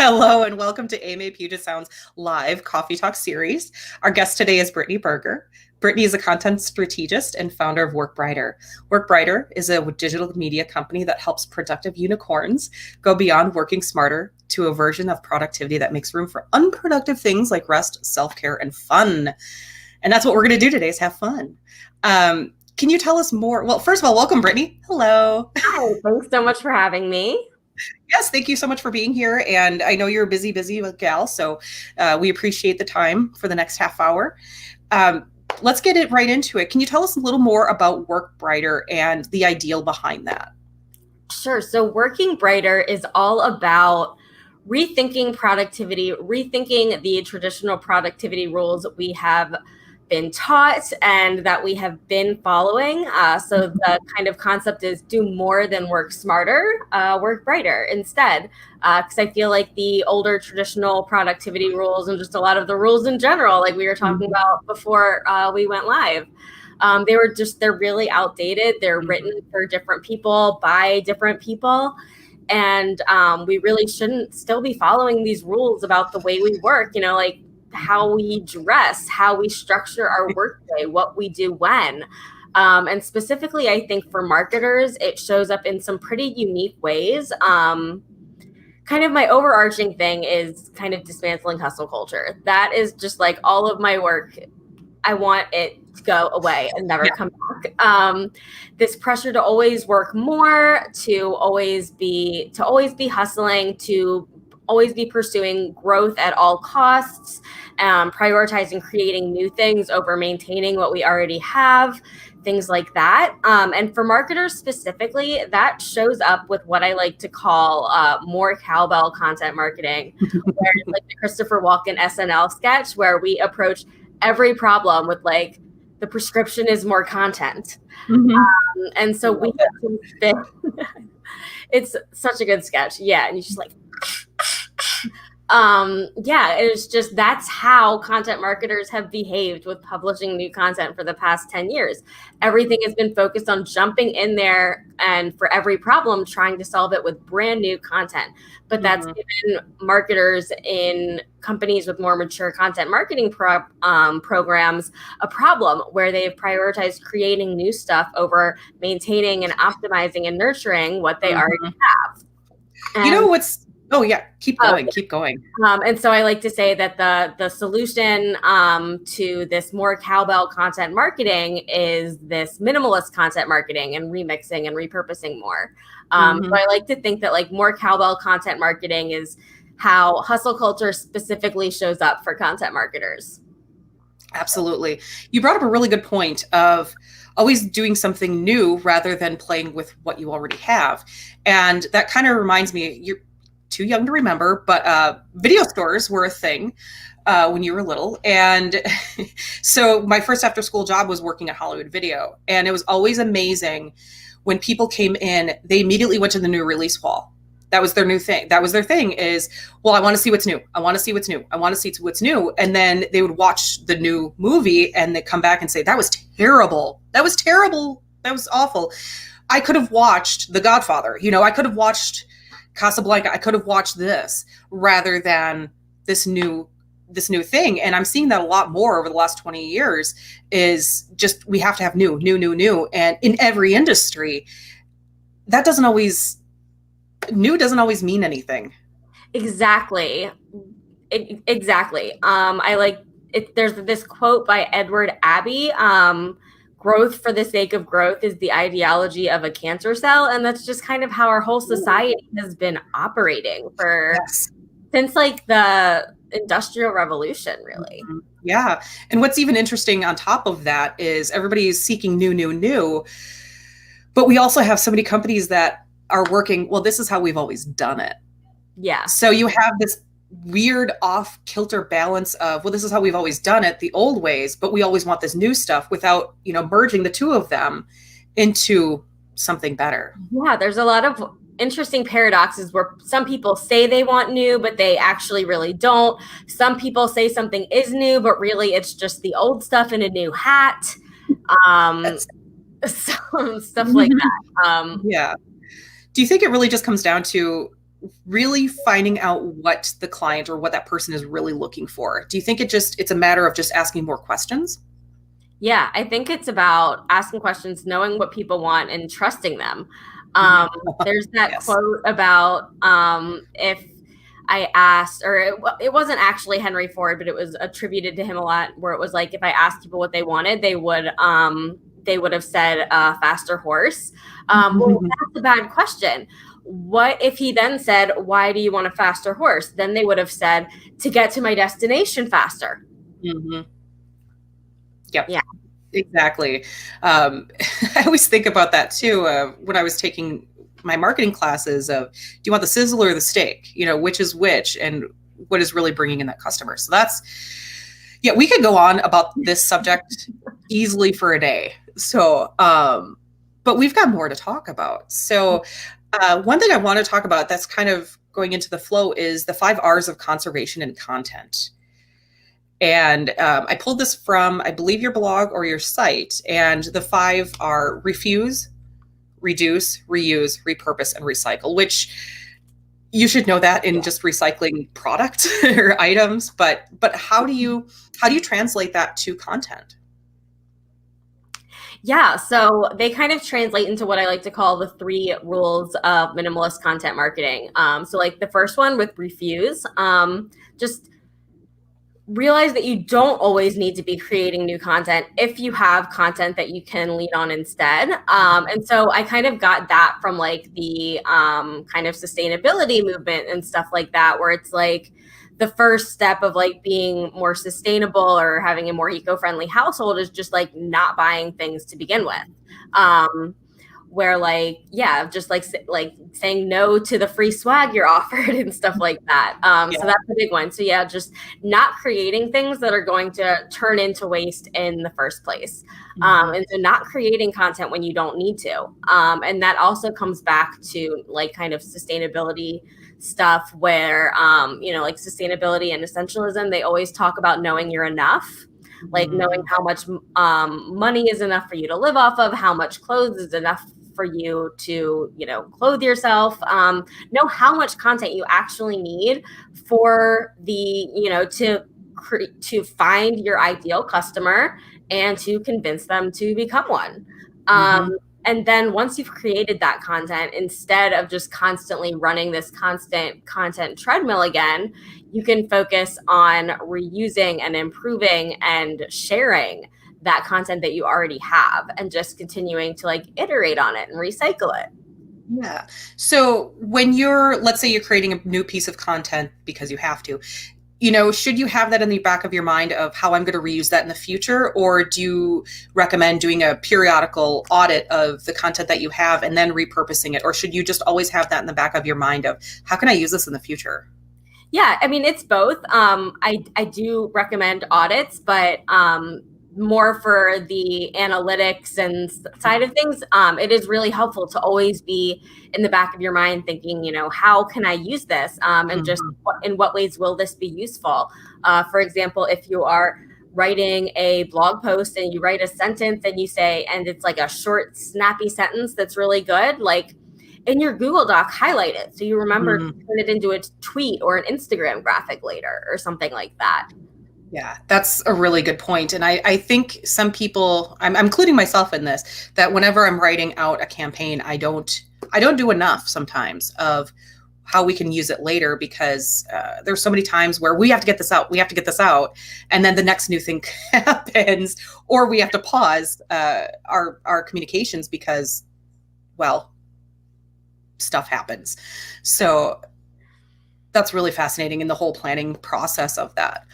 Hello and welcome to AMA Puget Sound's live Coffee Talk series. Our guest today is Brittany Berger. Brittany is a content strategist and founder of WorkBrighter. WorkBrighter is a digital media company that helps productive unicorns go beyond working smarter to a version of productivity that makes room for unproductive things like rest, self-care, and fun. And that's what we're going to do today is have fun. Can you tell us more? Well, first of all, welcome, Brittany. Hello. Hi, thanks so much for having me. Yes, thank you so much for being here. And I know you're a busy gal, so we appreciate the time for the next half hour. Let's get it right into it. Can you tell us a little more about WorkBrighter and the ideal behind that? Sure. So Working Brighter is all about rethinking productivity, rethinking the traditional productivity rules we have been taught and that we have been following. So the kind of concept is do more than work smarter, work brighter instead. Because I feel like the older traditional productivity rules and just a lot of the rules in general, like we were talking about before we went live, they're really outdated. They're written for different people by different people. And we really shouldn't still be following these rules about the way we work, like how we dress, how we structure our workday, what we do when. And specifically, I think for marketers, it shows up in some pretty unique ways. Kind of my overarching thing is kind of dismantling hustle culture. That is just like all of my work. I want it to go away and never come back. This pressure to always work more, to always be hustling, to always be pursuing growth at all costs, prioritizing creating new things over maintaining what we already have, things like that. And for marketers specifically, that shows up with what I like to call more cowbell content marketing, where it's like the Christopher Walken SNL sketch where we approach every problem with like, the prescription is more content. And so we have to fit. It's such a good sketch. Yeah. And you just like, it's just that's how content marketers have behaved with publishing new content for the past 10 years. Everything has been focused on jumping in there and for every problem trying to solve it with brand new content. But that's given marketers in companies with more mature content marketing programs a problem where they've prioritized creating new stuff over maintaining and optimizing and nurturing what they already have. And oh yeah, keep going. And so I like to say that the solution to this more cowbell content marketing is this minimalist content marketing and remixing and repurposing more. So I like to think that like more cowbell content marketing is how hustle culture specifically shows up for content marketers. Absolutely. You brought up a really good point of always doing something new rather than playing with what you already have. And that kind of reminds me, you're too young to remember, but video stores were a thing when you were little. And so my first after school job was working at Hollywood Video. And it was always amazing when people came in, they immediately went to the new release wall. That was their new thing. That was their thing is, well, I want to see what's new. I want to see what's new. I want to see what's new. And then they would watch the new movie and they come back and say, that was terrible. That was terrible. That was awful. I could have watched The Godfather. I could have watched Casablanca. I could have watched this rather than this new thing. And I'm seeing that a lot more over the last 20 years is just, we have to have new. And in every industry, that doesn't always mean anything. Exactly. Exactly. I like it. There's this quote by Edward Abbey, growth for the sake of growth is the ideology of a cancer cell. And that's just kind of how our whole society has been operating since like the Industrial Revolution, really. Yeah. And what's even interesting on top of that is everybody is seeking new, but we also have so many companies that are working, well, this is how we've always done it. Yeah. So you have this weird off kilter balance of, well, this is how we've always done it, the old ways, but we always want this new stuff without, merging the two of them into something better. Yeah, there's a lot of interesting paradoxes where some people say they want new, but they actually really don't. Some people say something is new, but really it's just the old stuff in a new hat. Stuff like that. Yeah. Do you think it really just comes down to really finding out what the client or what that person is really looking for? Do you think it's a matter of just asking more questions? Yeah, I think it's about asking questions, knowing what people want, and trusting them. Mhm. There's that Yes. quote about if I asked, or it wasn't actually Henry Ford, but it was attributed to him a lot, where it was like, if I asked people what they wanted, they would have said faster horse. Well, that's a bad question. What if he then said, why do you want a faster horse? Then they would have said, to get to my destination faster. Mhm. Yep. Yeah. Exactly. I always think about that too. When I was taking my marketing classes of, do you want the sizzle or the steak? Which is which, and what is really bringing in that customer. So yeah, we could go on about this subject easily for a day. So, but we've got more to talk about. So, one thing I want to talk about that's kind of going into the flow is the 5 R's of conservation and content. And I pulled this from, I believe, your blog or your site. And the 5 are refuse, reduce, reuse, repurpose, and recycle, which you should know that in just recycling product or items. But how do you translate that to content? Yeah, so they kind of translate into what I like to call the 3 rules of minimalist content marketing. So like the first one with refuse, just realize that you don't always need to be creating new content if you have content that you can lead on instead. And so I kind of got that from like the kind of sustainability movement and stuff like that, where it's like the first step of like being more sustainable or having a more eco-friendly household is just like not buying things to begin with. Where like, yeah, just like saying no to the free swag you're offered and stuff like that. So that's a big one. So yeah, just not creating things that are going to turn into waste in the first place. And so not creating content when you don't need to. And that also comes back to like kind of sustainability stuff where, like sustainability and essentialism, they always talk about knowing you're enough. Like knowing how much money is enough for you to live off of, how much clothes is enough for you to, clothe yourself, know how much content you actually need for to find your ideal customer and to convince them to become one. And then once you've created that content, instead of just constantly running this constant content treadmill again, you can focus on reusing and improving and sharing that content that you already have and just continuing to like iterate on it and recycle it. Yeah. So when let's say you're creating a new piece of content because you have to, should you have that in the back of your mind of how I'm going to reuse that in the future? Or do you recommend doing a periodical audit of the content that you have and then repurposing it? Or should you just always have that in the back of your mind of how can I use this in the future? Yeah, I mean, it's both. I do recommend audits, but more for the analytics and side of things, it is really helpful to always be in the back of your mind thinking, how can I use this? And just in what ways will this be useful? For example, if you are writing a blog post and you write a sentence and you say, and it's like a short, snappy sentence that's really good, like in your Google Doc, highlight it so you remember to turn it into a tweet or an Instagram graphic later or something like that. Yeah, that's a really good point. And I think some people, I'm including myself in this, that whenever I'm writing out a campaign, I don't do enough sometimes of how we can use it later, because there's so many times where we have to get this out, and then the next new thing happens, or we have to pause our communications because, well, stuff happens. So that's really fascinating in the whole planning process of that.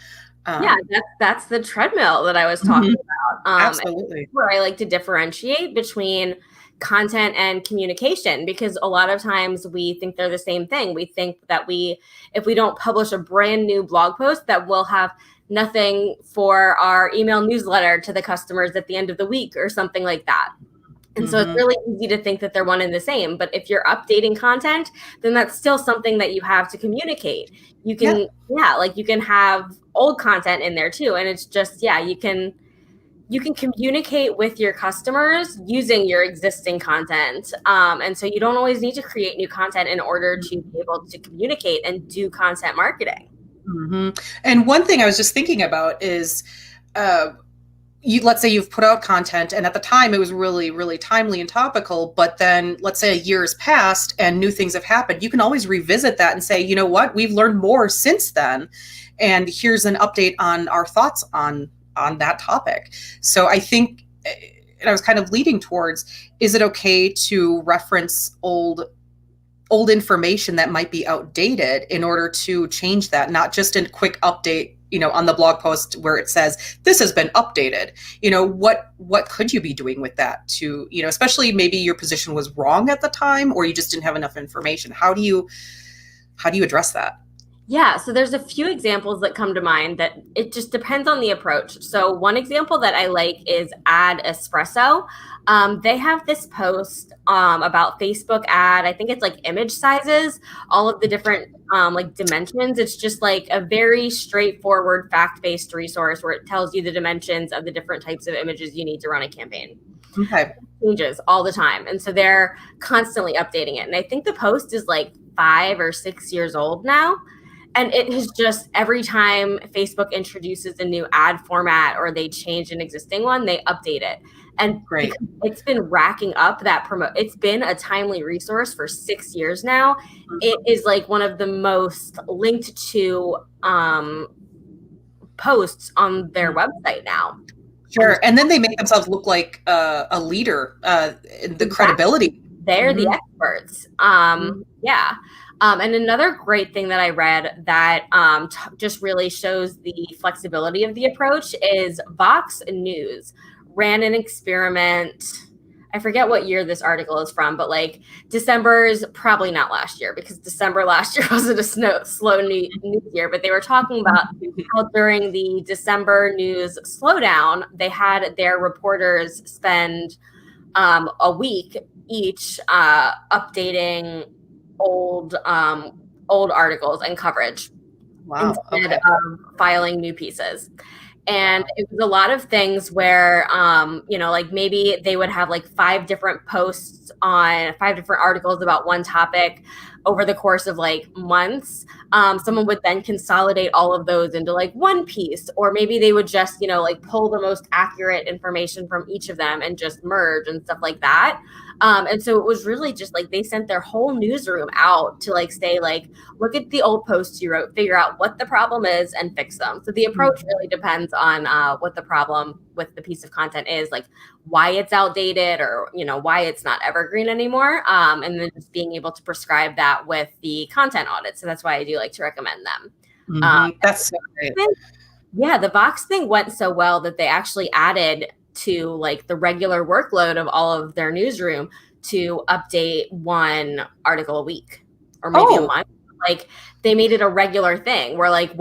Yeah, that's the treadmill that I was talking about. Absolutely. Where I like to differentiate between content and communication, because a lot of times we think they're the same thing. We think that if we don't publish a brand new blog post, that we'll have nothing for our email newsletter to the customers at the end of the week or something like that. And so it's really easy to think that they're one and the same. But if you're updating content, then that's still something that you have to communicate. You can, like you can have old content in there too. And it's just, you can you can communicate with your customers using your existing content. And so you don't always need to create new content in order to be able to communicate and do content marketing. Mm-hmm. And one thing I was just thinking about is, let's say you've put out content and at the time it was really, really timely and topical, but then let's say a year has passed and new things have happened. You can always revisit that and say, you know what, we've learned more since then. And here's an update on our thoughts on that topic. So I think, and I was kind of leading towards, is it okay to reference old information that might be outdated in order to change that, not just a quick update, on the blog post where it says this has been updated. What could you be doing with that to, especially maybe your position was wrong at the time or you just didn't have enough information. How do you address that? Yeah, so there's a few examples that come to mind that it just depends on the approach. So one example that I like is Ad Espresso. They have this post about Facebook ad. I think it's like image sizes, all of the different like dimensions. It's just like a very straightforward fact-based resource where it tells you the dimensions of the different types of images you need to run a campaign. Okay. It changes all the time. And so they're constantly updating it. And I think the post is like 5 or 6 years old now. And it has just, every time Facebook introduces a new ad format or they change an existing one, they update it. And Great. It's been racking up that it's been a timely resource for 6 years now. Mm-hmm. It is like one of the most linked to posts on their website now. Sure. And then they make themselves look like a leader, the credibility. They're the experts. Yeah. And another great thing that I read that just really shows the flexibility of the approach is Vox News ran an experiment. I forget what year this article is from, but like December's probably not last year because December last year wasn't a slow news year, but they were talking about how during the December news slowdown, they had their reporters spend a week each updating old articles and coverage. Wow. Instead of filing new pieces. And it was a lot of things where, like maybe they would have like 5 different posts on 5 different articles about one topic over the course of like months. Someone would then consolidate all of those into like one piece, or maybe they would just, like pull the most accurate information from each of them and just merge and stuff like that. And so it was really just like they sent their whole newsroom out to like say, like, look at the old posts you wrote, figure out what the problem is and fix them. So the approach really depends on what the problem with the piece of content is, like why it's outdated or, why it's not evergreen anymore. And then just being able to prescribe that with the content audit. So that's why I do like to recommend them. Mm-hmm. That's so great. Yeah, the Vox thing went so well that they actually added to like the regular workload of all of their newsroom to update one article a week or maybe a month. Like they made it a regular thing where like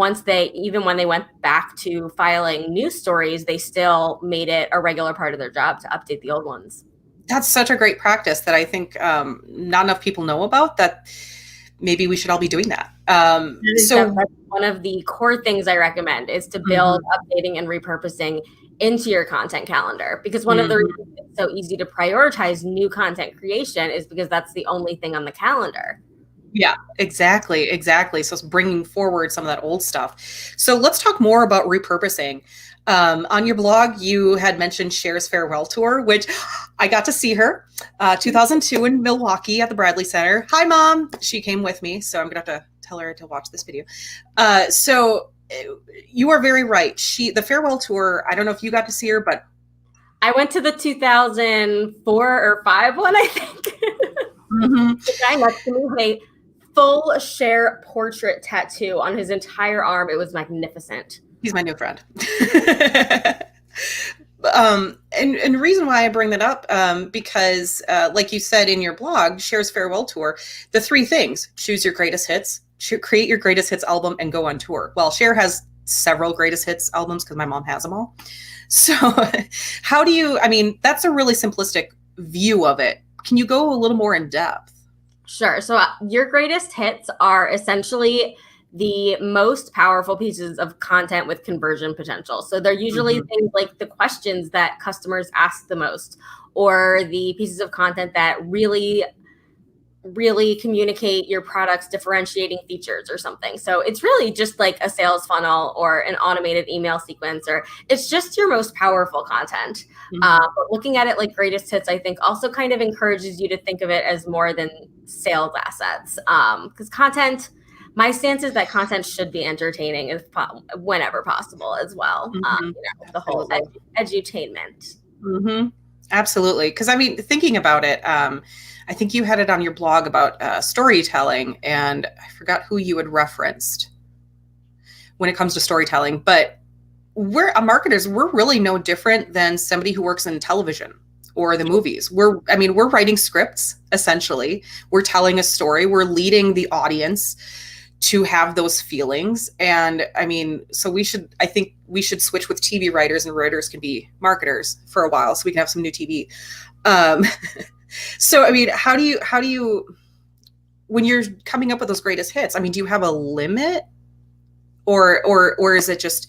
even when they went back to filing news stories, they still made it a regular part of their job to update the old ones. That's such a great practice that I think not enough people know about, that maybe we should all be doing that. So that's one of the core things I recommend is to build updating and repurposing into your content calendar, because one of the reasons it's so easy to prioritize new content creation is because that's the only thing on the calendar. Yeah, exactly. So it's bringing forward some of that old stuff. So let's talk more about repurposing. On your blog, you had mentioned Cher's farewell tour, which I got to see her 2002 in Milwaukee at the Bradley Center. Hi, Mom. She came with me, so I'm going to have to tell her to watch this video. So you are very right. The farewell tour, I don't know if you got to see her, but I went to the 2004 or 5 one, I think. The guy next to me had a full Cher portrait tattoo on his entire arm. It was magnificent. He's my new friend. And the reason why I bring that up, because like you said in your blog, Cher's farewell tour, the 3 things: choose your greatest hits, create your greatest hits album, and go on tour. Well, Cher has several greatest hits albums because my mom has them all. So that's a really simplistic view of it. Can you go a little more in depth? Sure. So your greatest hits are essentially the most powerful pieces of content with conversion potential. So they're usually things like the questions that customers ask the most, or the pieces of content that really communicate your product's differentiating features or something. So it's really just like a sales funnel or an automated email sequence, or it's just your most powerful content. But looking at it like greatest hits, I think also kind of encourages you to think of it as more than sales assets. Because content, my stance is that content should be entertaining whenever possible as well. The whole edutainment. Absolutely. Because I mean, thinking about it, I think you had it on your blog about storytelling, and I forgot who you had referenced when it comes to storytelling, but we're marketers. We're really no different than somebody who works in television or the movies. We're writing scripts, essentially. We're telling a story. We're leading the audience to have those feelings. And I mean, so I think we should switch with TV writers, and writers can be marketers for a while so we can have some new TV. So, I mean, how do you, when you're coming up with those greatest hits, I mean, do you have a limit, or is it just,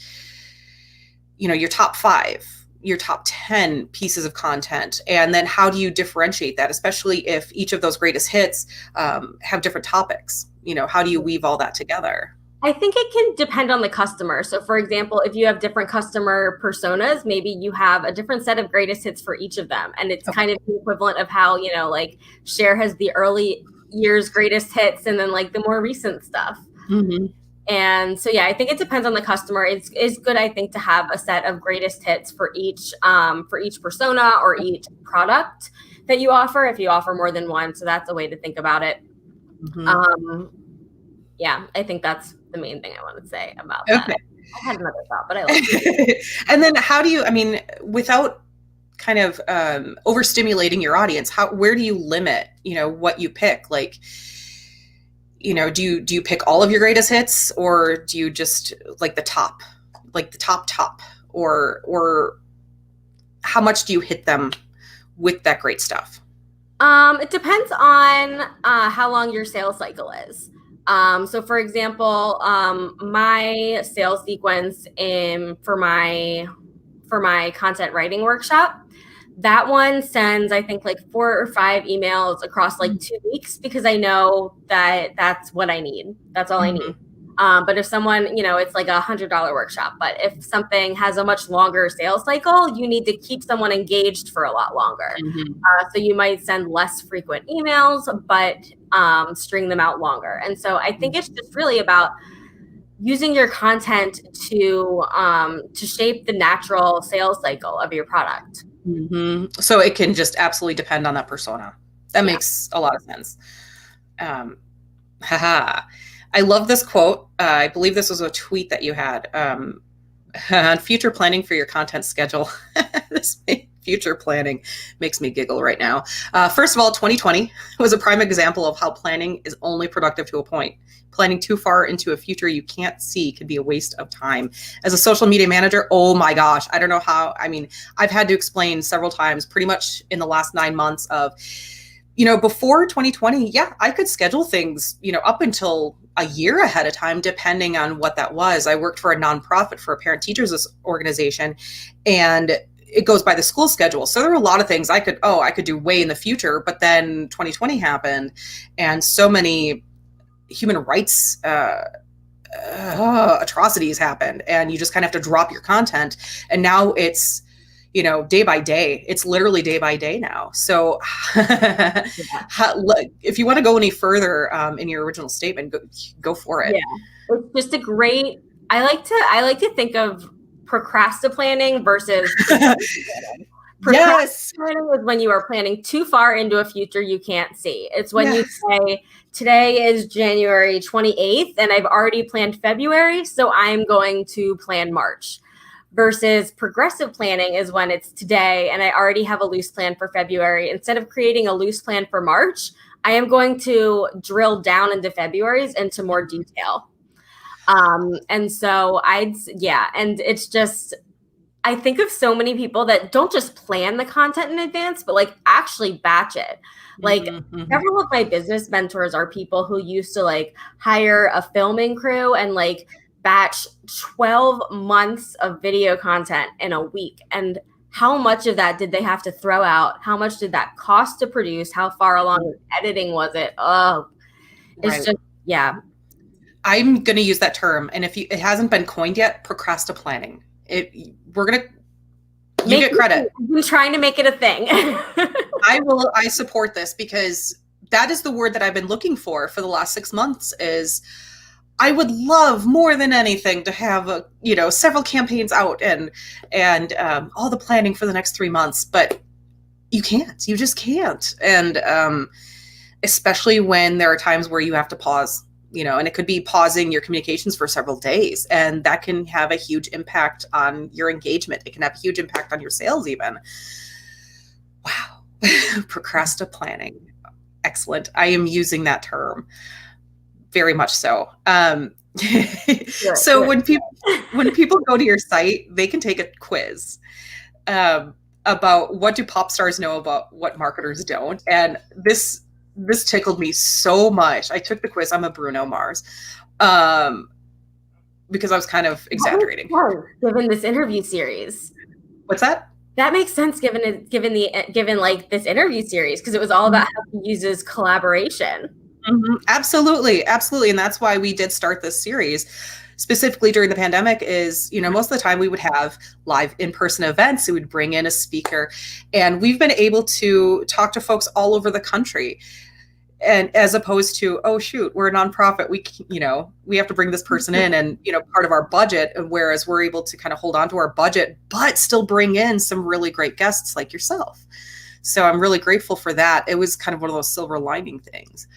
your top 5, your top 10 pieces of content? And then how do you differentiate that, especially if each of those greatest hits have different topics? How do you weave all that together? I think it can depend on the customer. So for example, if you have different customer personas, maybe you have a different set of greatest hits for each of them. And it's kind of the equivalent of how, like Cher has the early years greatest hits and then like the more recent stuff. And so, yeah, I think it depends on the customer. It's good, I think, to have a set of greatest hits for each persona or each product that you offer, if you offer more than one. So that's a way to think about it. Yeah, I think that's the main thing I want to say about that. I had another thought, but I like it. And then how do you, without kind of overstimulating your audience, where do you limit, what you pick? Like, do you pick all of your greatest hits, or do you just like the top, or how much do you hit them with that great stuff? It depends on how long your sales cycle is. So for example, my sales sequence for my content writing workshop, that one sends, I think, like 4 or 5 emails across like 2 weeks, because I know that that's what I need. That's all I need. But if someone, it's like $100 workshop, but if something has a much longer sales cycle, you need to keep someone engaged for a lot longer. So you might send less frequent emails, but string them out longer. And so I think it's just really about using your content to shape the natural sales cycle of your product. So it can just absolutely depend on that persona. That makes a lot of sense. I love this quote. I believe this was a tweet that you had on future planning for your content schedule. Future planning makes me giggle right now. First of all, 2020 was a prime example of how planning is only productive to a point. Planning too far into a future you can't see could be a waste of time. As a social media manager, oh my gosh, I don't know how. I've had to explain several times, pretty much in the last 9 months of, before 2020, I could schedule things, up until a year ahead of time, depending on what that was. I worked for a nonprofit for a parent teachers organization, and it goes by the school schedule. So there were a lot of things I could do way in the future, but then 2020 happened, and so many human rights atrocities happened, and you just kind of have to drop your content. And now it's, day by day. It's literally day by day now. So if you want to go any further in your original statement, go for it. Yeah, it's just a great, I like to think of procrastinating versus Procrastinating is when you are planning too far into a future you can't see. It's when you say, today is January 28th and I've already planned February, so I'm going to plan March. Versus progressive planning is when it's today and I already have a loose plan for February. Instead of creating a loose plan for March, I am going to drill down into February's into more detail. And so and it's just, I think of so many people that don't just plan the content in advance, but like actually batch it. Like several of my business mentors are people who used to like hire a filming crew and like batch 12 months of video content in a week. And how much of that did they have to throw out? How much did that cost to produce? How far along in editing was it? Oh, it's just, yeah. I'm going to use that term. And if it hasn't been coined yet, procrastinating. We're going to, you get credit. I'm trying to make it a thing. I support this because that is the word that I've been looking for the last 6 months. Is I would love more than anything to have several campaigns out and all the planning for the next 3 months, but you just can't. And especially when there are times where you have to pause, and it could be pausing your communications for several days, and that can have a huge impact on your engagement. It can have a huge impact on your sales even. Wow. Procrastinating. Excellent. I am using that term very much so. So when people go to your site, they can take a quiz about what do pop stars know about what marketers don't. And this tickled me so much. I took the quiz. I'm a Bruno Mars, because I was kind of exaggerating. Given this interview series. What's that? That makes sense given like this interview series, because it was all about how he uses collaboration. Absolutely. And that's why we did start this series specifically during the pandemic. Is, most of the time we would have live in-person events. We would bring in a speaker, and we've been able to talk to folks all over the country. And as opposed to, oh shoot, we're a nonprofit, we have to bring this person in and, part of our budget. Whereas we're able to kind of hold on to our budget, but still bring in some really great guests like yourself. So I'm really grateful for that. It was kind of one of those silver lining things.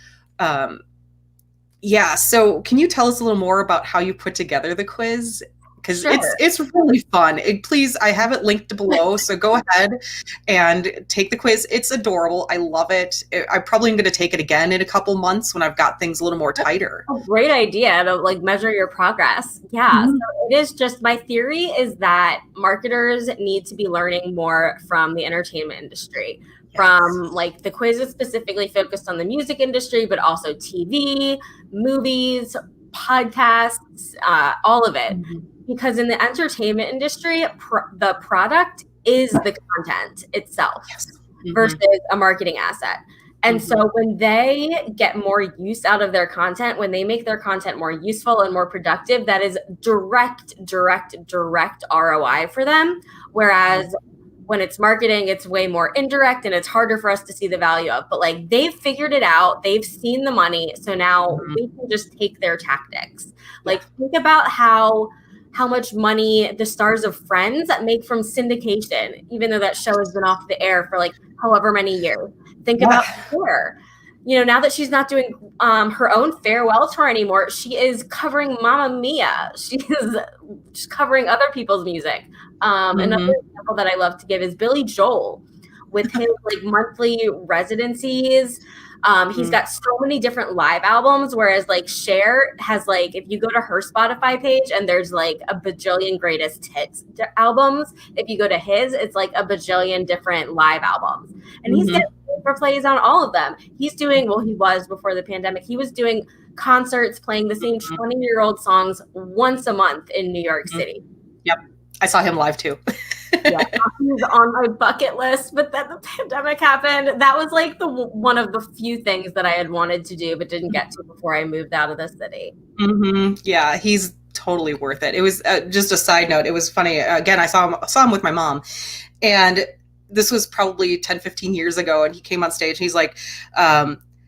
So can you tell us a little more about how you put together the quiz? Because it's really fun. Please, I have it linked below, so go ahead and take the quiz. It's adorable. I love it. I probably am going to take it again in a couple months when I've got things a little more tighter. A great idea to like measure your progress. Yeah. So it is just, my theory is that marketers need to be learning more from the entertainment industry. From like the quiz is specifically focused on the music industry, but also TV, movies, podcasts, all of it. Because in the entertainment industry, the product is the content itself versus a marketing asset. And so when they get more use out of their content, when they make their content more useful and more productive, that is direct ROI for them. Whereas when it's marketing, it's way more indirect and it's harder for us to see the value of. But like, they've figured it out, they've seen the money, so now we can just take their tactics. Like, think about how much money the stars of Friends make from syndication, even though that show has been off the air for like however many years. Think about her. Now that she's not doing her own farewell tour anymore, she is covering Mamma Mia. She is just covering other people's music. Another example that I love to give is Billy Joel with his like monthly residencies. He's got so many different live albums, whereas like Cher has like, if you go to her Spotify page and there's like a bajillion greatest hits albums, if you go to his, it's like a bajillion different live albums. And he's getting for plays on all of them. He was before the pandemic, he was doing concerts playing the same 20-year-old songs once a month in New York City. Yep. I saw him live too. Yeah, he was on my bucket list, but then the pandemic happened. That was like one of the few things that I had wanted to do but didn't get to before I moved out of the city. Yeah, he's totally worth it. It was just a side note. It was funny. Again, I saw him with my mom, and this was probably 10, 15 years ago, and he came on stage and he's like,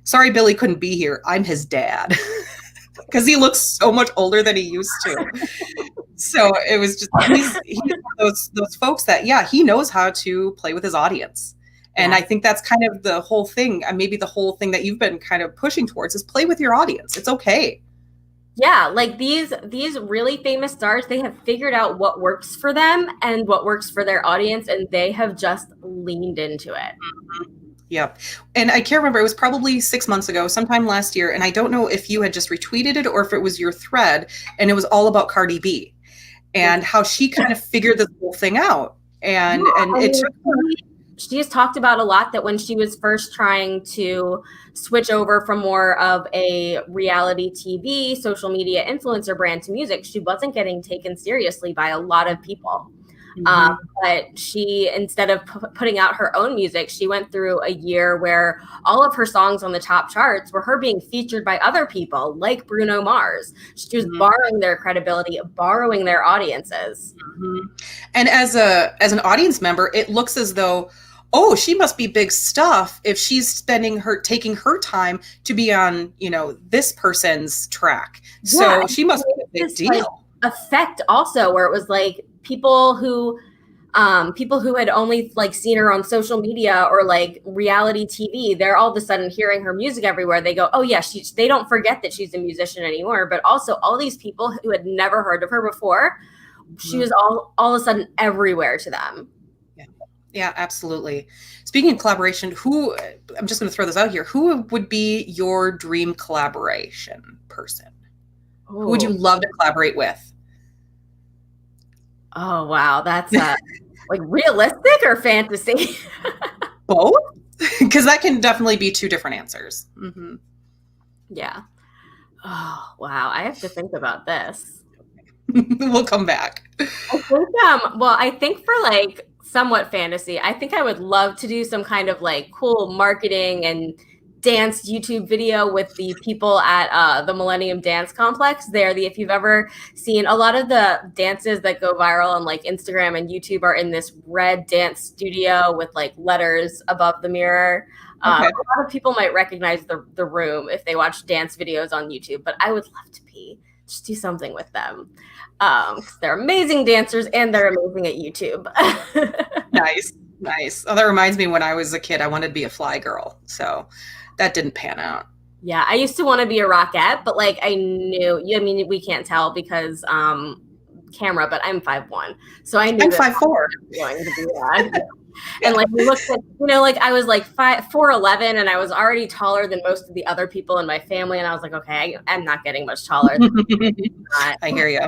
sorry, Billy couldn't be here. I'm his dad. Because he looks so much older than he used to. So it was just, he's those folks that, he knows how to play with his audience. And I think that's kind of the whole thing. Maybe the whole thing that you've been kind of pushing towards is play with your audience. It's okay. Yeah, like these really famous stars, they have figured out what works for them and what works for their audience, and they have just leaned into it. Yep. And I can't remember, it was probably 6 months ago, sometime last year. And I don't know if you had just retweeted it or if it was your thread, and it was all about Cardi B. and how she kind of figured this whole thing out. And it took her. She has talked about a lot that when she was first trying to switch over from more of a reality TV, social media influencer brand to music, she wasn't getting taken seriously by a lot of people. But she, instead of putting out her own music, she went through a year where all of her songs on the top charts were her being featured by other people like Bruno Mars. She was borrowing their credibility, borrowing their audiences. And as an audience member, it looks as though, oh, she must be big stuff if she's taking her time to be on, this person's track. So she must be a big deal. Effect also, where it was like people who had only like seen her on social media or like reality TV, they're all of a sudden hearing her music everywhere. They go, oh yeah, they don't forget that she's a musician anymore. But also all these people who had never heard of her before, she was all of a sudden everywhere to them. Yeah, absolutely. Speaking of collaboration, I'm just going to throw this out here. Who would be your dream collaboration person? Ooh. Who would you love to collaborate with? Oh, wow. That's like realistic or fantasy? Both? Because that can definitely be two different answers. Yeah. Oh, wow. I have to think about this. We'll come back. I think for like somewhat fantasy, I think I would love to do some kind of like cool marketing and dance YouTube video with the people at the Millennium Dance Complex. If you've ever seen, a lot of the dances that go viral on like Instagram and YouTube are in this red dance studio with like letters above the mirror. A lot of people might recognize the room if they watch dance videos on YouTube, but I would love to just do something with them. They're amazing dancers and they're amazing at YouTube. Nice. Oh, that reminds me, when I was a kid, I wanted to be a fly girl. So that didn't pan out. Yeah, I used to want to be a rockette, but like I knew, we can't tell because camera, but I'm 5'1", so I knew I'm 5'4". Going to be that. And like we looked at, like I was like 4'11", and I was already taller than most of the other people in my family, and I was like, okay, I'm not getting much taller. I hear you.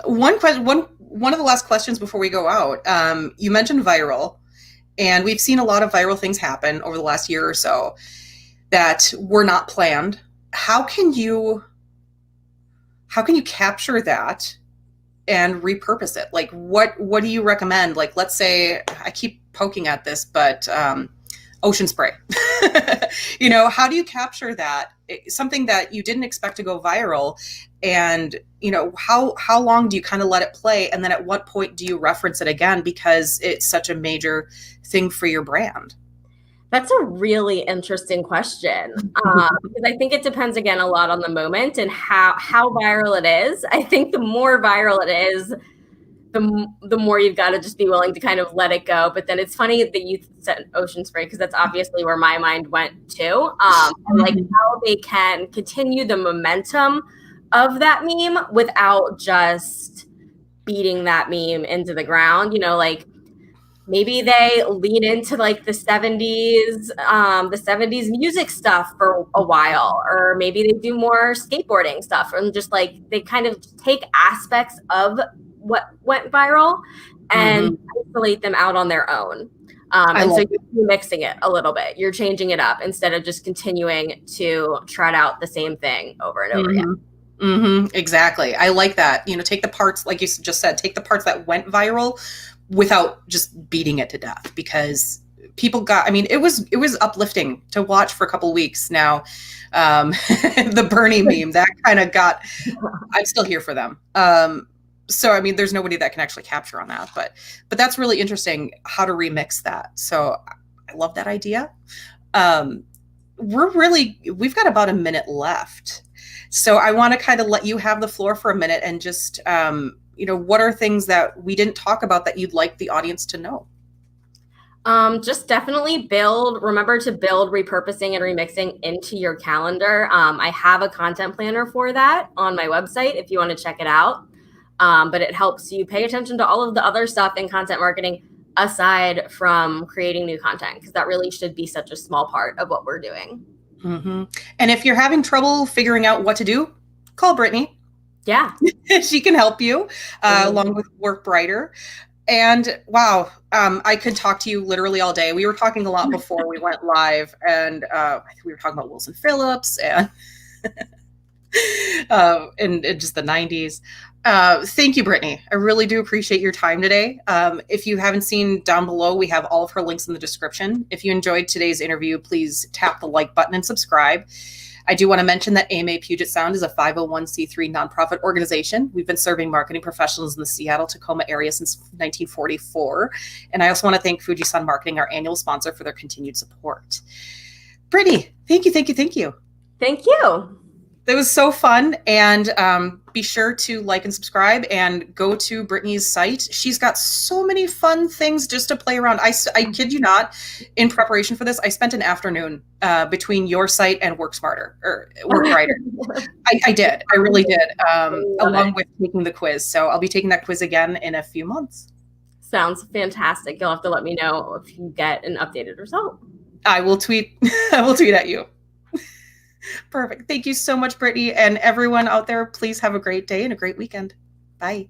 One question, one of the last questions before we go out. You mentioned viral, and we've seen a lot of viral things happen over the last year or so that were not planned. How can you capture that and repurpose it? Like, what do you recommend? Like, let's say, I keep poking at this, but ocean spray. How do you capture that? Something that you didn't expect to go viral, and how long do you kind of let it play, and then at what point do you reference it again because it's such a major thing for your brand? That's a really interesting question, because I think it depends again a lot on the moment and how viral it is. I think the more viral it is, the more you've got to just be willing to kind of let it go. But then it's funny that you said ocean spray, because that's obviously where my mind went to. And like how they can continue the momentum of that meme without just beating that meme into the ground. Like maybe they lean into like the 70s music stuff for a while, or maybe they do more skateboarding stuff, and just like they kind of take aspects of what went viral and isolate them out on their own. And so you're mixing it a little bit. You're changing it up instead of just continuing to trot out the same thing over and over again. Exactly. I like that. Take the parts, like you just said, take the parts that went viral without just beating it to death, because people it was uplifting to watch for a couple of weeks now. The Bernie meme, that kind of I'm still here for them. So, there's nobody that can actually capture on that, but that's really interesting how to remix that. So I love that idea. We've got about a minute left. So I want to kind of let you have the floor for a minute and just, what are things that we didn't talk about that you'd like the audience to know? Just definitely remember to build repurposing and remixing into your calendar. I have a content planner for that on my website if you want to check it out. But it helps you pay attention to all of the other stuff in content marketing aside from creating new content, because that really should be such a small part of what we're doing. And if you're having trouble figuring out what to do, call Brittany. Yeah. She can help you along with Work Brighter. And wow, I could talk to you literally all day. We were talking a lot before we went live, and we were talking about Wilson Phillips and just the 90s. Thank you, Brittany. I really do appreciate your time today. If you haven't seen down below, we have all of her links in the description. If you enjoyed today's interview, please tap the like button and subscribe. I do want to mention that AMA Puget Sound is a 501c3 nonprofit organization. We've been serving marketing professionals in the Seattle-Tacoma area since 1944. And I also want to thank Fujisan Marketing, our annual sponsor, for their continued support. Brittany, thank you, thank you, thank you. Thank you. It was so fun. And be sure to like and subscribe and go to Brittany's site. She's got so many fun things just to play around. I kid you not, in preparation for this, I spent an afternoon between your site and Work Smarter or Work Brighter. I did. I really did, along with taking the quiz. So I'll be taking that quiz again in a few months. Sounds fantastic. You'll have to let me know if you get an updated result. I will tweet. I will tweet at you. Perfect. Thank you so much, Brittany. And everyone out there, please have a great day and a great weekend. Bye.